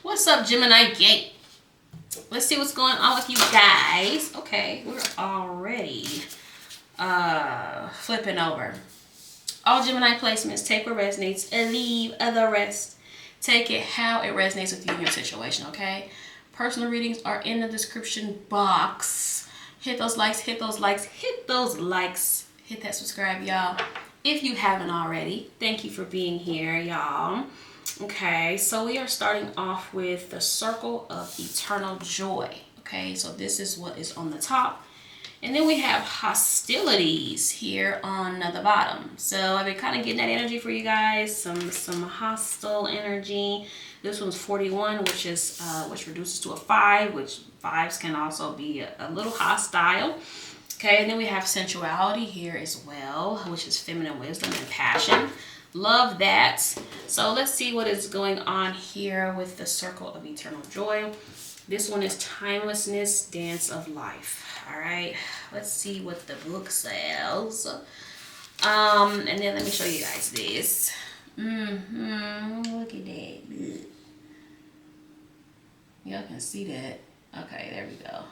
What's up, Gemini Gate? Let's see what's going on with you guys. Okay, we're already flipping over. All Gemini placements, take what resonates and leave the rest. Take it how it resonates with you and your situation, okay? Personal readings are in the description box. Hit those likes, hit those likes, hit those likes. Hit that subscribe, y'all. If you haven't already, thank you for being here, y'all. Okay, so we are starting off with the circle of eternal joy. Okay, so this is what is on the top. And then we have hostilities here on the bottom. So I've been kind of getting that energy for you guys, some hostile energy. This one's 41, which reduces to a 5, which 5s can also be a little hostile. Okay, and then we have sensuality here as well, which is feminine wisdom and passion. Love that. So let's see what is going on here with the circle of eternal joy. This one is timelessness, dance of life. All right, let's see what the book says. And then let me show you guys this. Look at that. Y'all can see that. Okay, there we go.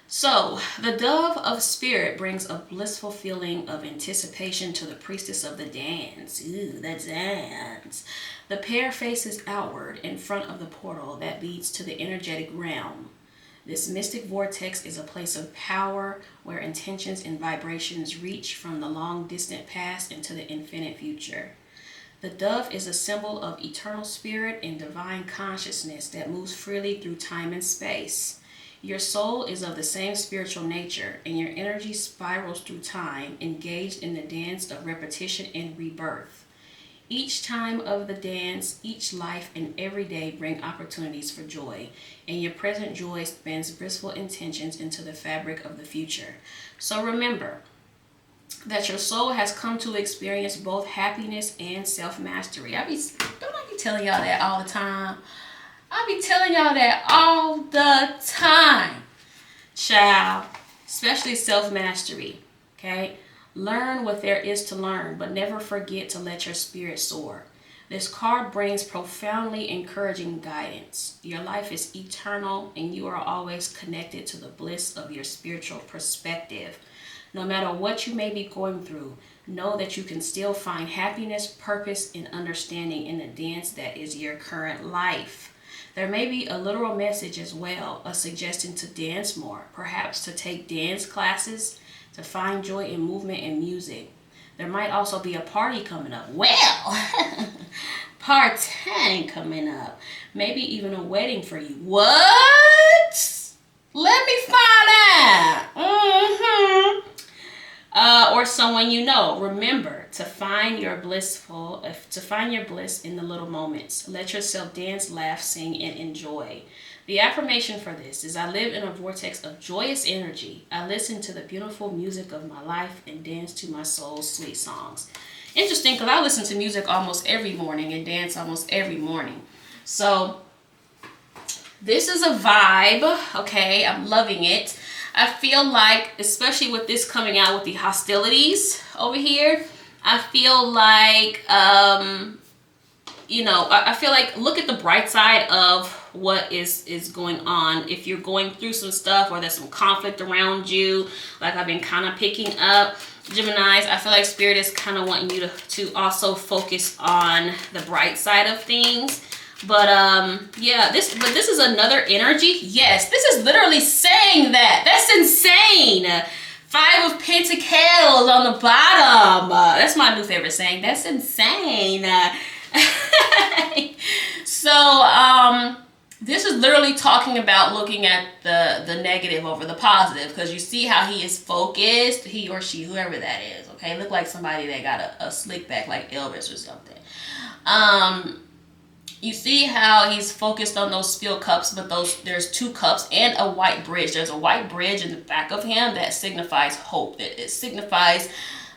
So, the dove of spirit brings a blissful feeling of anticipation to the priestess of the dance. Ooh, the dance. The pair faces outward in front of the portal that leads to the energetic realm. This mystic vortex is a place of power where intentions and vibrations reach from the long distant past into the infinite future. The dove is a symbol of eternal spirit and divine consciousness that moves freely through time and space. Your soul is of the same spiritual nature, and your energy spirals through time, engaged in the dance of repetition and rebirth. Each time of the dance, each life, and every day bring opportunities for joy, and your present joy spins blissful intentions into the fabric of the future. So remember that your soul has come to experience both happiness and self-mastery. Don't I be telling y'all that all the time? I be telling y'all that all the time, child, especially self-mastery, okay? Learn what there is to learn, but never forget to let your spirit soar. This card brings profoundly encouraging guidance. Your life is eternal, and you are always connected to the bliss of your spiritual perspective. No matter what you may be going through, know that you can still find happiness, purpose, and understanding in the dance that is your current life. There may be a literal message as well, a suggestion to dance more, perhaps to take dance classes, to find joy in movement and music. There might also be a party coming up. Well, party coming up. Maybe even a wedding for you. What? Let me find out. Or someone you know. Remember to find your bliss in the little moments. Let yourself dance, laugh, sing, and enjoy. The affirmation for this is: I live in a vortex of joyous energy. I listen to the beautiful music of my life and dance to my soul's sweet songs. Interesting, because I listen to music almost every morning and dance almost every morning. So this is a vibe, okay? I'm loving it. I feel like, especially with this coming out with the hostilities over here, I feel like, I feel like look at the bright side of what is going on. If you're going through some stuff or there's some conflict around you, like I've been kind of picking up, Geminis, I feel like Spirit is kind of wanting you to also focus on the bright side of things. But this is another energy. Yes, this is literally saying that. That's insane. 5 of Pentacles on the bottom. That's my new favorite saying. That's insane. So this is literally talking about looking at the negative over the positive, because you see how he is focused, he or she, whoever that is. Okay, look like somebody that got a slick back like Elvis or something. You see how he's focused on those spilled cups, but there's 2 cups and a white bridge. There's a white bridge in the back of him that signifies hope. It signifies,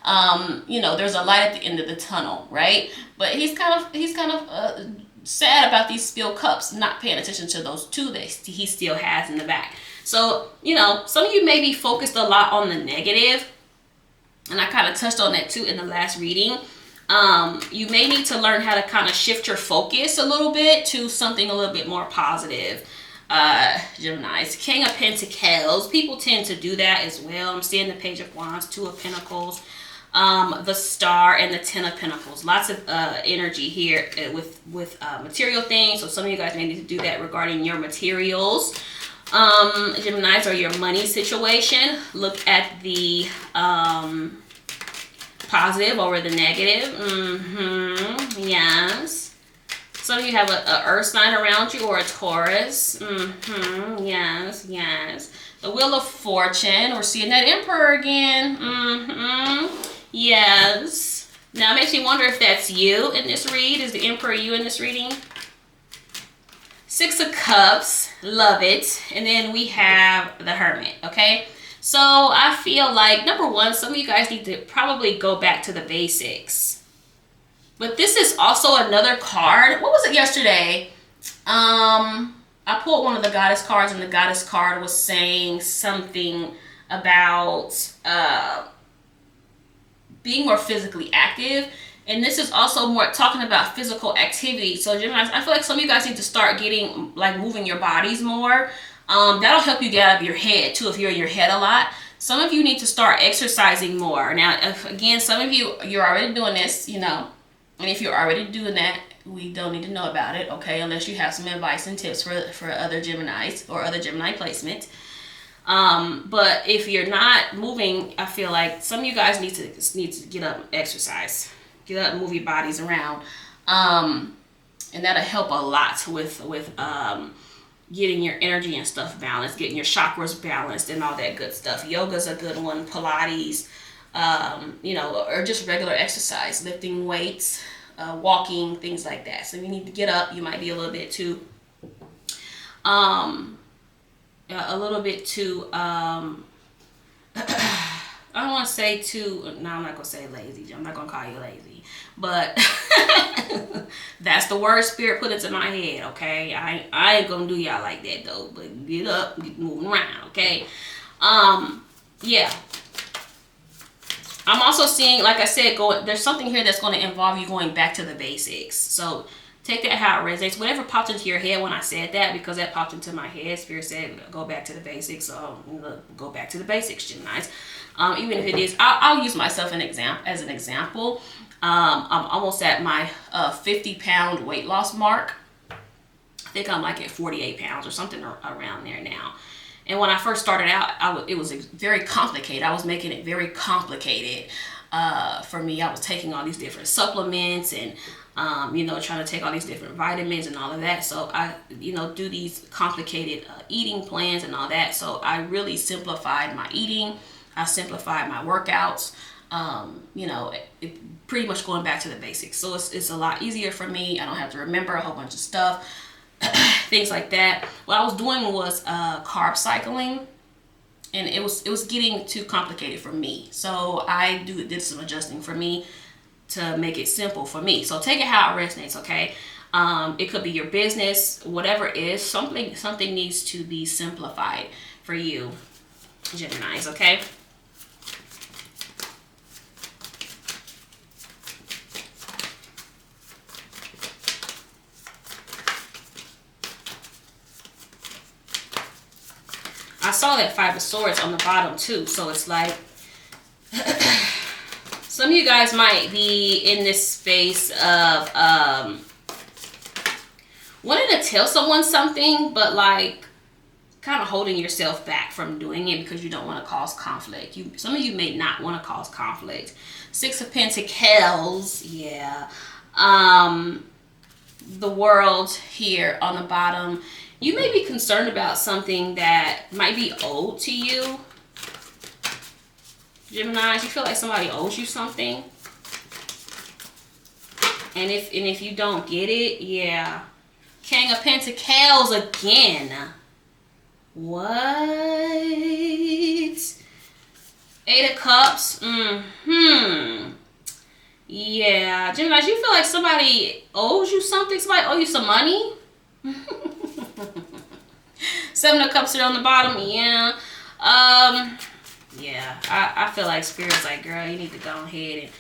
there's a light at the end of the tunnel, right? But he's kind of sad about these spilled cups, not paying attention to those 2 that he still has in the back. So, some of you may be focused a lot on the negative, and I kind of touched on that too in the last reading. You may need to learn how to kind of shift your focus a little bit to something a little bit more positive. Geminis. King of Pentacles. People tend to do that as well. I'm seeing the Page of Wands, Two of Pentacles, the Star, and the Ten of Pentacles. Lots of energy here with material things. So some of you guys may need to do that regarding your materials. Geminis, or your money situation. Look at the positive over the negative. Yes. Some of you have a earth sign around you, or a Taurus. Yes, yes. The Wheel of Fortune. We're seeing that Emperor again. Yes. Now it makes me wonder if that's you in this read. Is the Emperor you in this reading? Six of Cups. Love it. And then we have the Hermit. Okay. So I feel like, number one, some of you guys need to probably go back to the basics. But this is also another card. What was it yesterday? I pulled one of the Goddess cards, and the Goddess card was saying something about being more physically active. And this is also more talking about physical activity. So Gemini, I feel like some of you guys need to start getting, like, moving your bodies more. That'll help you get out of your head too if you're in your head a lot. Some of you need to start exercising more. Now, again, some of you, you're already doing this, you know. And if you're already doing that, we don't need to know about it, okay? Unless you have some advice and tips for other Geminis or other Gemini placement. But if you're not moving, I feel like some of you guys need to get up and exercise. Get up and move your bodies around. And that'll help a lot with getting your energy and stuff balanced, getting your chakras balanced and all that good stuff. Yoga's a good one, Pilates, you know, or just regular exercise, lifting weights, walking, things like that. So you need to get up. You might be a little bit too, I don't want to say too, no, I'm not going to say lazy. I'm not going to call you lazy. But that's the word Spirit put into my head, okay? I ain't going to do y'all like that, though. But get up, get moving around, okay? Yeah. I'm also seeing, like I said, there's something here that's going to involve you going back to the basics. So take that how it resonates. Whatever popped into your head when I said that, because that popped into my head, Spirit said, go back to the basics. So go back to the basics, Geminis. Even if it is, I'll use myself as an example. I'm almost at my 50-pound weight loss mark. I think I'm like at 48 pounds or something around there now. And when I first started out, it was very complicated. I was making it very complicated for me. I was taking all these different supplements and, you know, trying to take all these different vitamins and all of that. So I, you know, do these complicated eating plans and all that. So I really simplified my eating. I simplified my workouts. You know, pretty much going back to the basics. So it's a lot easier for me. I don't have to remember a whole bunch of stuff. Things like that. What I was doing was carb cycling, and it was getting too complicated for me. So I did some adjusting for me to make it simple for me. So take it how it resonates, okay? It could be your business, whatever it is. Something needs to be simplified for you, Geminis, okay? I saw that Five of Swords on the bottom too, so it's like some of you guys might be in this space of wanting to tell someone something, but like kind of holding yourself back from doing it because you don't want to cause conflict. Some of you may not want to cause conflict. Six of Pentacles, yeah. The World here on the bottom. You may be concerned about something that might be owed to you. Gemini, you feel like somebody owes you something. And if you don't get it, yeah. King of Pentacles again. What? Eight of Cups. Yeah. Gemini, you feel like somebody owes you something? Somebody owe you some money? Seven of Cups are on the bottom. Yeah. Yeah. I feel like Spirit's like, girl, you need to go ahead and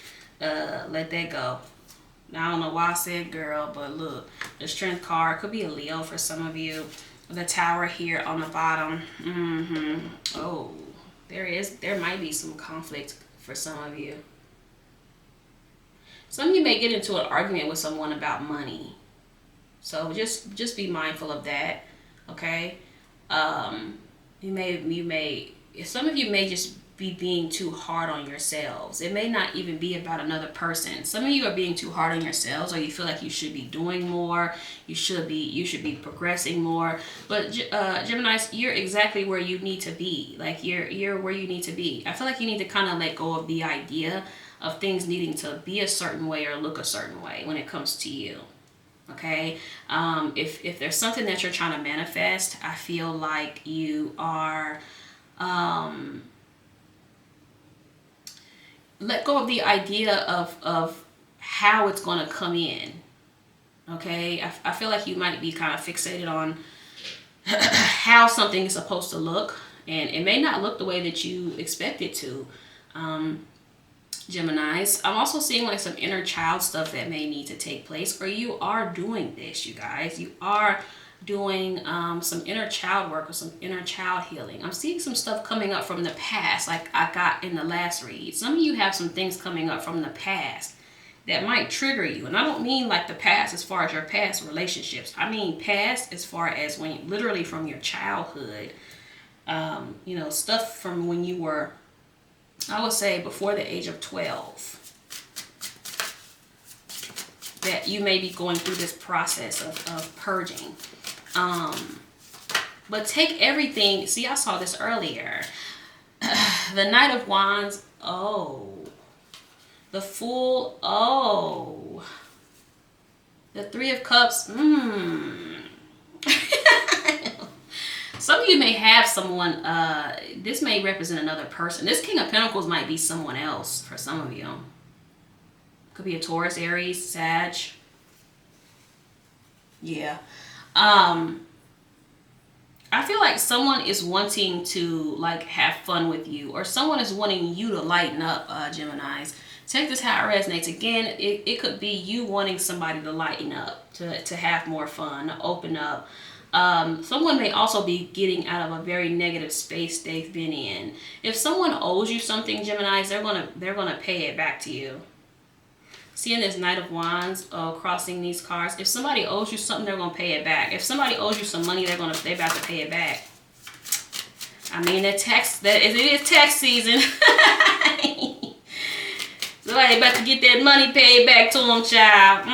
Let that go. I don't know why I said girl, but look, the Strength card could be a Leo for some of you. The Tower here on the bottom. Oh, there might be some conflict for some of you. Some of you may get into an argument with someone about money. So just be mindful of that. Okay? Some of you may just be being too hard on yourselves. It may not even be about another person. Some of you are being too hard on yourselves, or you feel like you should be doing more. You should be progressing more. But Gemini, you're exactly where you need to be. Like you're where you need to be. I feel like you need to kind of let go of the idea of things needing to be a certain way or look a certain way when it comes to you. Okay, if there's something that you're trying to manifest, I feel like you are let go of the idea of how it's going to come in. Okay, I feel like you might be kind of fixated on how something is supposed to look, and it may not look the way that you expect it to. Geminis, I'm also seeing like some inner child stuff that may need to take place, or you are doing this, you guys. You are doing some inner child work or some inner child healing. I'm seeing some stuff coming up from the past, like I got in the last read. Some of you have some things coming up from the past that might trigger you. And I don't mean like the past as far as your past relationships. I mean past as far as when literally from your childhood. Stuff from when you were, I would say, before the age of 12. That you may be going through this process of purging. But take everything. See, I saw this earlier. The Knight of Wands. Oh. The Fool. Oh. The Three of Cups. Some of you may have someone. This may represent another person. This King of Pentacles might be someone else for some of you. Could be a Taurus, Aries, Sag. Yeah. I feel like someone is wanting to like have fun with you, or someone is wanting you to lighten up, Geminis. Take this how it resonates. Again, it could be you wanting somebody to lighten up, to have more fun, to open up. Someone may also be getting out of a very negative space they've been in. If someone owes you something, Geminis, they're gonna pay it back to you. Seeing this Knight of Wands crossing these cards. If somebody owes you something, they're gonna pay it back. If somebody owes you some money, they're about to pay it back. I mean, it is tax season. Somebody about to get that money paid back to them, child.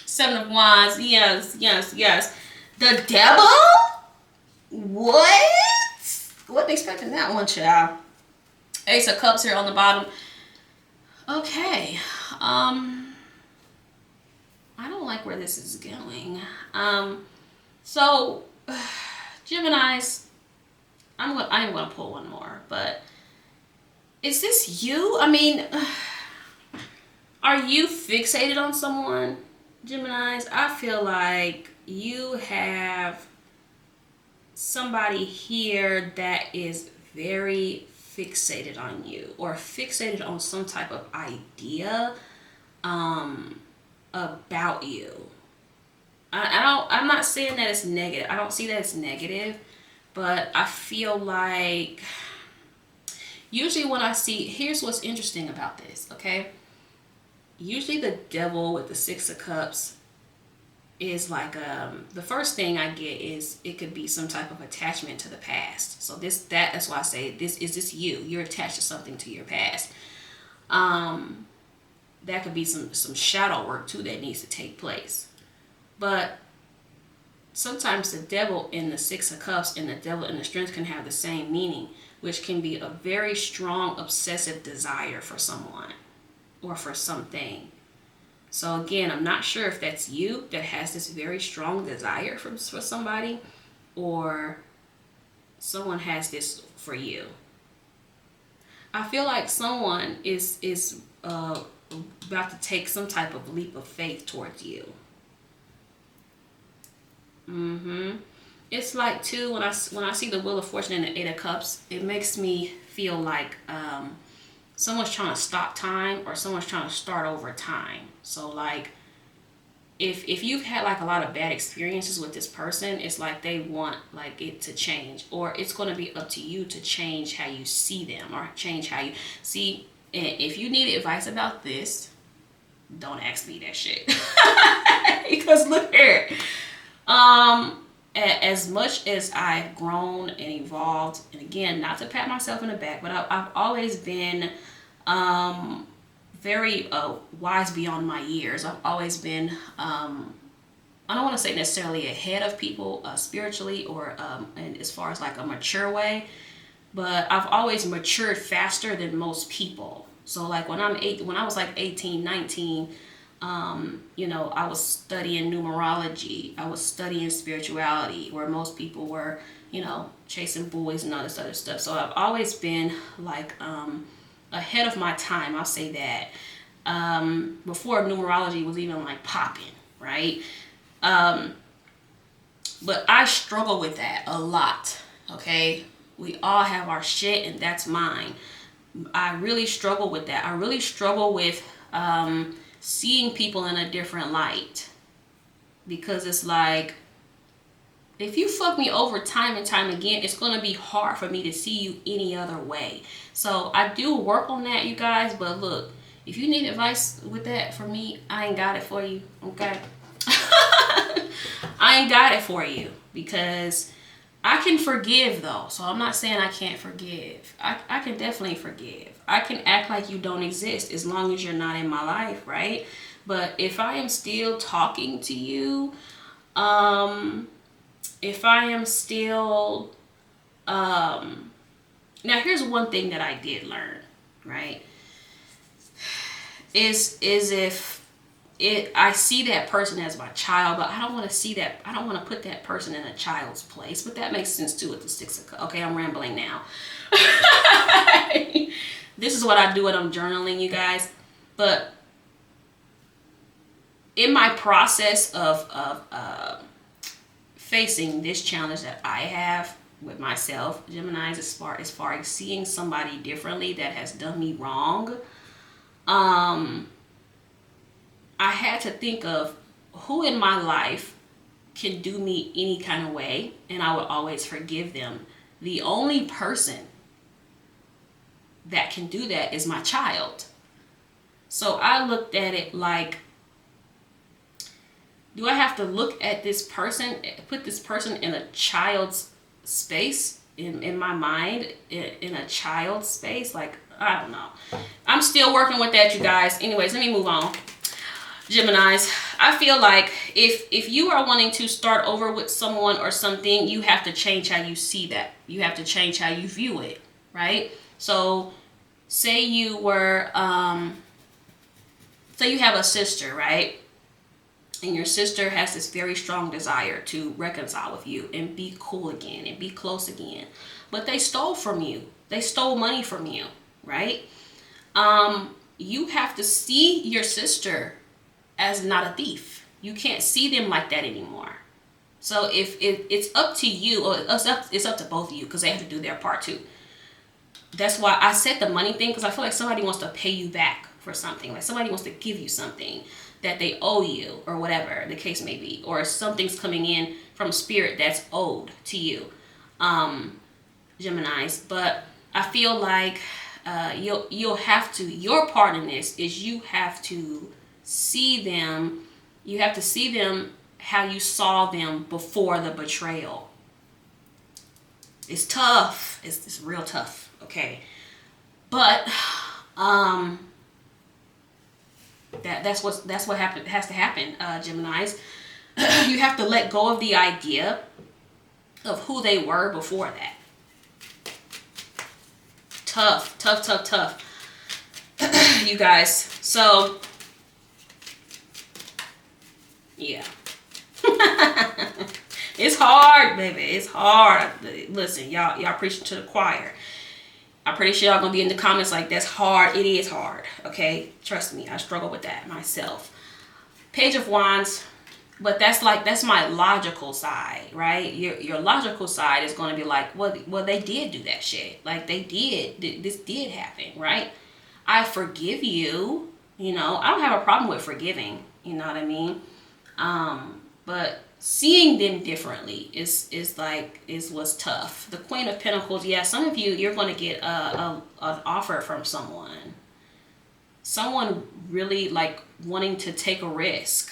Seven of Wands. Yes. The Devil? What? Wasn't expecting that one, child. Ace of Cups here on the bottom. Okay. I don't like where this is going. So Geminis, I am gonna pull one more, but is this you? I mean, are you fixated on someone, Geminis? I feel like you have somebody here that is very fixated on you, or fixated on some type of idea about you. I'm not saying that it's negative. I don't see that it's negative, but I feel like usually when I see, here's what's interesting about this, okay? Usually the Devil with the Six of Cups is like the first thing I get is it could be some type of attachment to the past. So that's why I say this you. You're attached to something to your past. That could be some shadow work too that needs to take place. But sometimes the Devil in the Six of Cups and the Devil in the Strength can have the same meaning, which can be a very strong obsessive desire for someone or for something. So again, I'm not sure if that's you that has this very strong desire for somebody, or someone has this for you. I feel like someone is about to take some type of leap of faith towards you. It's like too, when I see the Wheel of Fortune and the Eight of Cups, it makes me feel like someone's trying to stop time or someone's trying to start over time. So like if you've had like a lot of bad experiences with this person, it's like they want like it to change, or it's going to be up to you to change how you see them or change how you see. And if you need advice about this, don't ask me that shit. Because look here, as much as I've grown and evolved, and again, not to pat myself in the back, but I've always been very wise beyond my years. I've always been, I don't want to say necessarily ahead of people spiritually or and as far as like a mature way, but I've always matured faster than most people. So like when I was like 18, 19, you know, I was studying numerology. I was studying spirituality, where most people were, you know, chasing boys and all this other stuff. So I've always been like ahead of my time. I'll say that. Before numerology was even like popping, right? But I struggle with that a lot. Okay, we all have our shit, and that's mine. I really struggle with that. I really struggle with seeing people in a different light, because it's like, if you fuck me over time and time again, it's going to be hard for me to see you any other way. So I do work on that, you guys. But look, if you need advice with that for me, I ain't got it for you, okay? I ain't got it for you, because I can forgive though. So I'm not saying I can't forgive. I can definitely forgive. I can act like you don't exist as long as you're not in my life, right? But if I am still talking to you, if I am still, now here's one thing that I did learn, right? Is if I see that person as my child, but I don't want to see that. I don't want to put that person in a child's place. But that makes sense too with the 6 of Cups. Okay, I'm rambling now. This is what I do when I'm journaling, you guys. But in my process of facing this challenge that I have with myself, Geminis, as far as seeing somebody differently that has done me wrong, I had to think of who in my life can do me any kind of way, and I would always forgive them. The only person that can do that is my child. So I looked at it like, do I have to look at this person, put this person in a child's space, in my mind, in a child's space? Like, I don't know. I'm still working with that, you guys. Anyways, let me move on. Geminis, I feel like if you are wanting to start over with someone or something, you have to change how you see that. You have to change how you view it, right? So say you were, say you have a sister, right? And your sister has this very strong desire to reconcile with you and be cool again and be close again. But they stole from you. They stole money from you, right? You have to see your sister as not a thief. You can't see them like that anymore. So if it's up to you, or it's up to both of you, because they have to do their part too. That's why I said the money thing, because I feel like somebody wants to pay you back for something. Like somebody wants to give you something that they owe you, or whatever the case may be, or something's coming in from spirit that's owed to you, Geminis. But I feel like you'll have to, your part in this is you have to see them. You have to see them how you saw them before the betrayal. It's tough. It's real tough. Okay, but that's what has to happen, Geminis. You have to let go of the idea of who they were before that. Tough. You guys. So yeah. It's hard, baby. It's hard. Listen, y'all preaching to the choir. I'm pretty sure y'all gonna be in the comments like, that's hard. It is hard. Okay, trust me, I struggle with that myself. Page of Wands, but that's my logical side, right? Your logical side is gonna be like, well, they did do that shit. Like, this did happen, right? I forgive you. You know, I don't have a problem with forgiving. You know what I mean? But seeing them differently is what's tough. The Queen of Pentacles, yeah, some of you, you're going to get an offer from someone really like wanting to take a risk.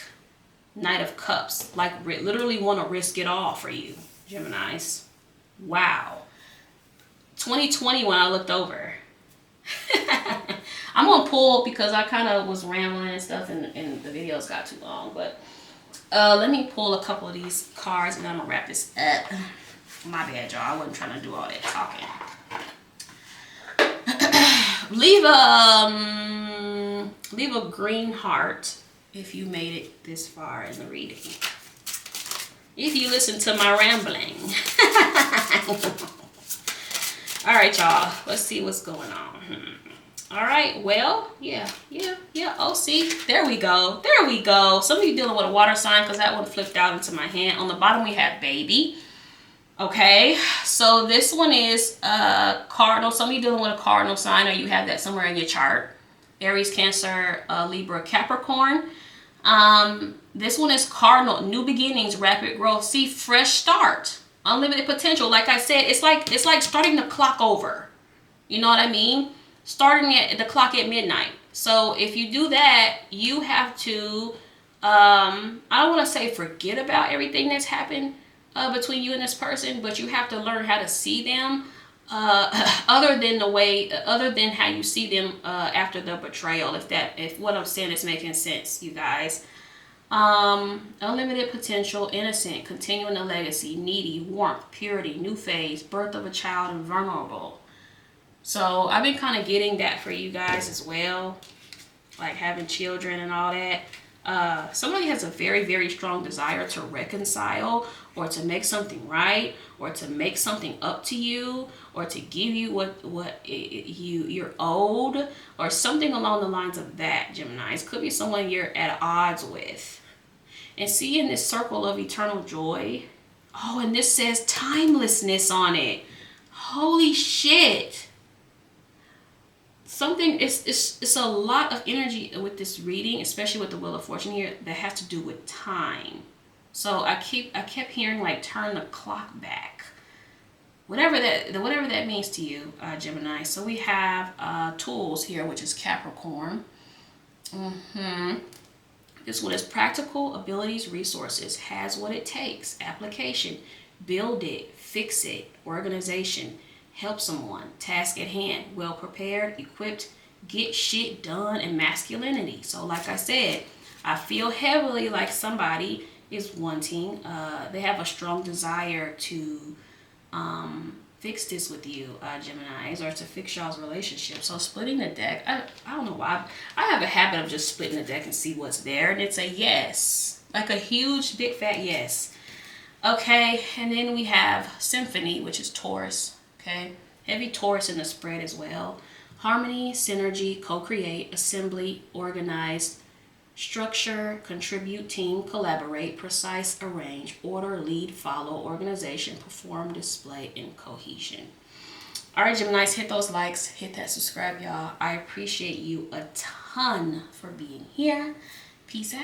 Knight of Cups, like literally want to risk it all for you, Geminis. Wow. 2020 when I looked over. I'm gonna pull because I kind of was rambling and stuff, and the videos got too long. But let me pull a couple of these cards, and then I'm gonna wrap this up. My bad, y'all. I wasn't trying to do all that talking. Leave a green heart if you made it this far in the reading. If you listen to my rambling. All right, y'all. Let's see what's going on. All right. Well, yeah. Oh, see, there we go. Some of you dealing with a water sign because that one flipped out into my hand. On the bottom, we have baby. Okay. So this one is cardinal. Some of you dealing with a cardinal sign, or you have that somewhere in your chart. Aries, Cancer, Libra, Capricorn. This one is cardinal. New beginnings, rapid growth. See, fresh start. Unlimited potential. Like I said, it's like starting the clock over. You know what I mean? Starting at the clock at midnight. So if you do that, you have to, I don't want to say forget about everything that's happened between you and this person, but you have to learn how to see them other than how you see them after the betrayal. If what I'm saying is making sense, you guys. Unlimited potential, innocent, continuing the legacy, needy, warmth, purity, new phase, birth of a child, and vulnerable. So I've been kind of getting that for you guys as well, like having children and all that. Somebody has a very, very strong desire to reconcile, or to make something right, or to make something up to you, or to give you what you're owed, or something along the lines of that, Geminis. Could be someone you're at odds with. And see, in this circle of eternal joy, oh, and this says timelessness on it. Holy shit. It's a lot of energy with this reading, especially with the Wheel of Fortune here, that has to do with time. So I kept hearing like turn the clock back. Whatever that means to you, Gemini. So we have tools here, which is Capricorn. This one is practical abilities, resources, has what it takes, application, build it, fix it, organization, help someone, task at hand, well prepared, equipped, get shit done, and masculinity. So like I said, I feel heavily like somebody is wanting, they have a strong desire to fix this with you, Geminis, or to fix y'all's relationship. So splitting the deck, I don't know why. I have a habit of just splitting the deck and see what's there, and it's a yes. Like a huge, big, fat yes. Okay, and then we have Symphony, which is Taurus. Okay, heavy Taurus in the spread as well. Harmony, synergy, co-create, assembly, organized, structure, contribute, team, collaborate, precise, arrange, order, lead, follow, organization, perform, display, and cohesion. All right, Geminis, hit those likes, hit that subscribe, y'all. I appreciate you a ton for being here. Peace out.